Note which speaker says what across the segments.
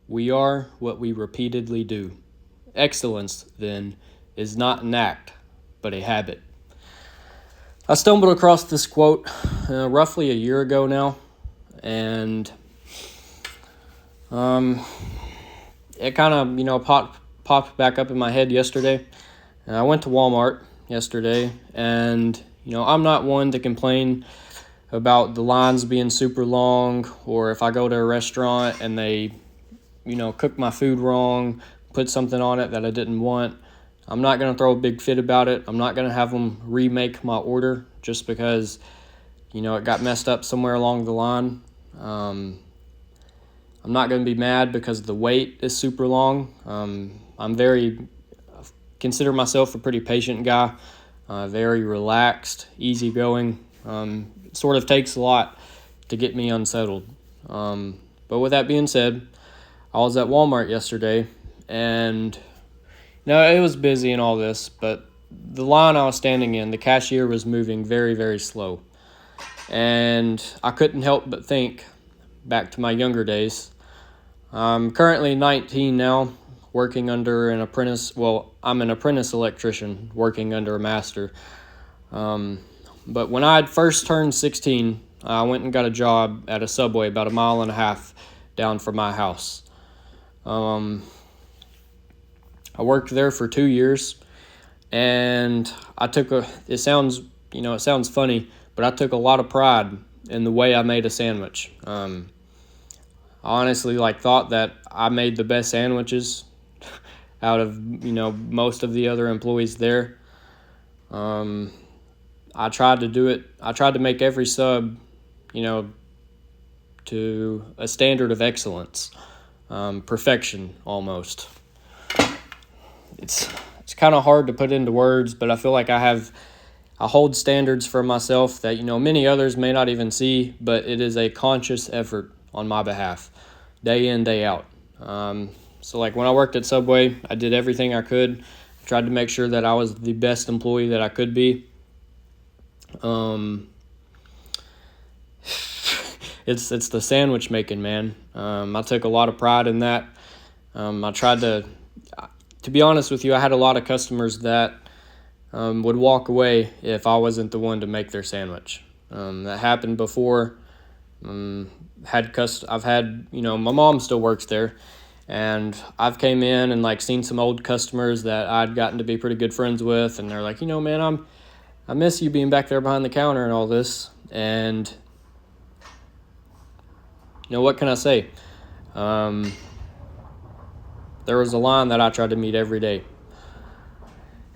Speaker 1: We are what we repeatedly do. Excellence, then, is not an act, but a habit. I stumbled across this quote roughly a year ago now, and it kind of, popped back up in my head yesterday. And I went to Walmart yesterday, and, I'm not one to complain about the lines being super long, or if I go to a restaurant and they, cook my food wrong, put something on it that I didn't want. I'm not going to throw a big fit about it. I'm not going to have them remake my order just because, it got messed up somewhere along the line. I'm not going to be mad because the wait is super long. Consider myself a pretty patient guy, very relaxed, easygoing. It sort of takes a lot to get me unsettled. But with that being said, I was at Walmart yesterday, and it was busy and all this, but the line I was standing in, the cashier was moving very, very slow. And I couldn't help but think back to my younger days. I'm currently 19 now, working under an apprentice. Well, I'm an apprentice electrician working under a master. But when I had first turned 16, I went and got a job at a Subway about a mile and a half down from my house. I worked there for 2 years, and it sounds funny, but I took a lot of pride in the way I made a sandwich. I honestly thought that I made the best sandwiches out of, most of the other employees there. I tried to do it. I tried to make every sub, to a standard of excellence, perfection almost. It's kind of hard to put into words, but I feel like I hold standards for myself that, many others may not even see, but it is a conscious effort on my behalf, day in, day out. So when I worked at Subway, I did everything I could. I tried to make sure that I was the best employee that I could be. It's the sandwich making, man. I took a lot of pride in that. I tried to be honest with you, I had a lot of customers that would walk away if I wasn't the one to make their sandwich. That happened before. I've had, my mom still works there, and I've came in and seen some old customers that I'd gotten to be pretty good friends with, and they're like, man, I miss you being back there behind the counter and all this. And what can I say? There was a line that I tried to meet every day.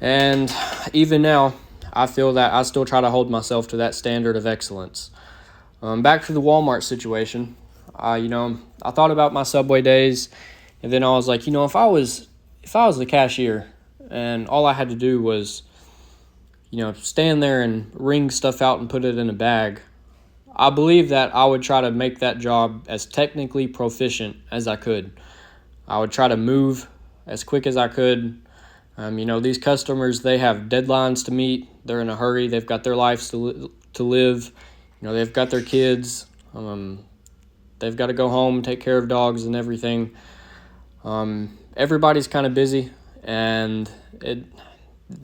Speaker 1: And even now, I feel that I still try to hold myself to that standard of excellence. Back to the Walmart situation, I thought about my Subway days, and then I was like, if I was the cashier and all I had to do was, stand there and wring stuff out and put it in a bag, I believe that I would try to make that job as technically proficient as I could. I would try to move as quick as I could. These customers, they have deadlines to meet. They're in a hurry. They've got their lives to live. They've got their kids. They've got to go home, take care of dogs and everything. Everybody's kind of busy, and it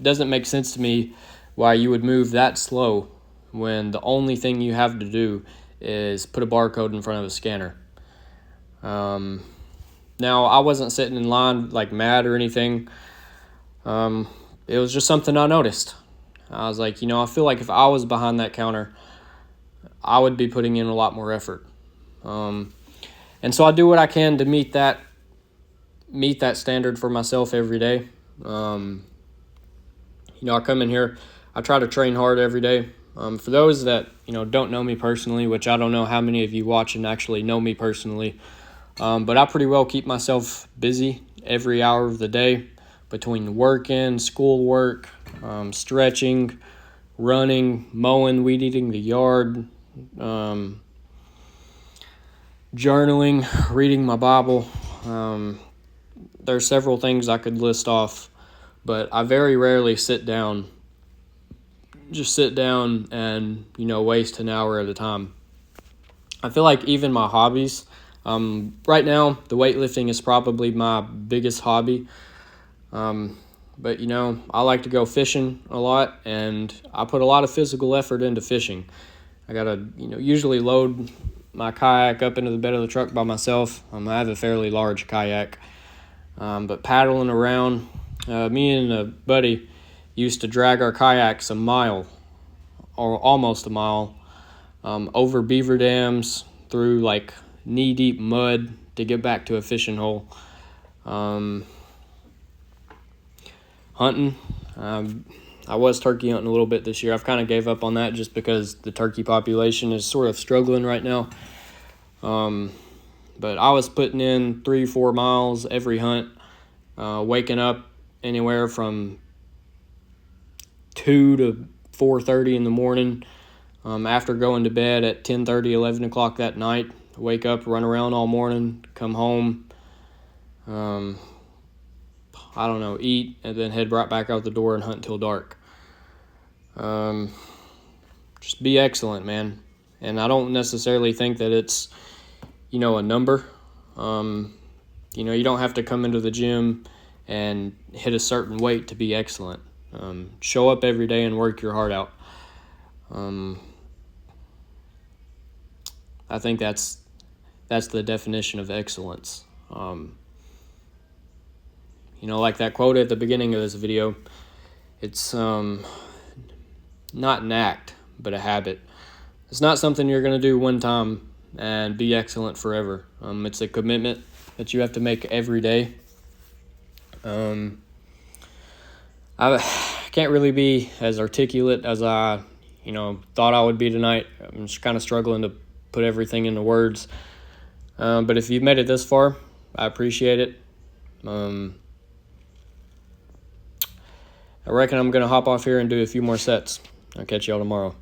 Speaker 1: doesn't make sense to me why you would move that slow when the only thing you have to do is put a barcode in front of a scanner. Now, I wasn't sitting in line mad or anything. It was just something I noticed. I was like, I feel like if I was behind that counter, I would be putting in a lot more effort. And so I do what I can to meet that standard for myself every day. I come in here, I try to train hard every day. For those that, don't know me personally, which I don't know how many of you watching actually know me personally, but I pretty well keep myself busy every hour of the day between working, schoolwork, stretching, running, mowing, weed eating the yard, journaling, reading my Bible. There are several things I could list off, but I very rarely sit down and, waste an hour at a time. I feel like even my hobbies, Right now, the weightlifting is probably my biggest hobby. But, I like to go fishing a lot, and I put a lot of physical effort into fishing. I got to, usually load my kayak up into the bed of the truck by myself. I have a fairly large kayak. But paddling around, me and a buddy used to drag our kayaks a mile, or almost a mile, over beaver dams, through like knee-deep mud to get back to a fishing hole. Hunting, I was turkey hunting a little bit this year. I've kind of gave up on that just because the turkey population is sort of struggling right now. But I was putting in 3-4 miles every hunt, waking up anywhere from 2 to 4:30 in the morning, after going to bed at 10:30, 11 o'clock that night. Wake up, run around all morning, come home, I don't know, eat, and then head right back out the door and hunt until dark. Just be excellent, man. And I don't necessarily think that it's, a number. You don't have to come into the gym and hit a certain weight to be excellent. Show up every day and work your heart out. I think that's the definition of excellence. Like that quote at the beginning of this video, it's not an act, but a habit. It's not something you're going to do one time and be excellent forever. It's a commitment that you have to make every day. I can't really be as articulate as I, thought I would be tonight. I'm just kind of struggling to put everything into words. But if you've made it this far, I appreciate it. I reckon I'm going to hop off here and do a few more sets. I'll catch y'all tomorrow.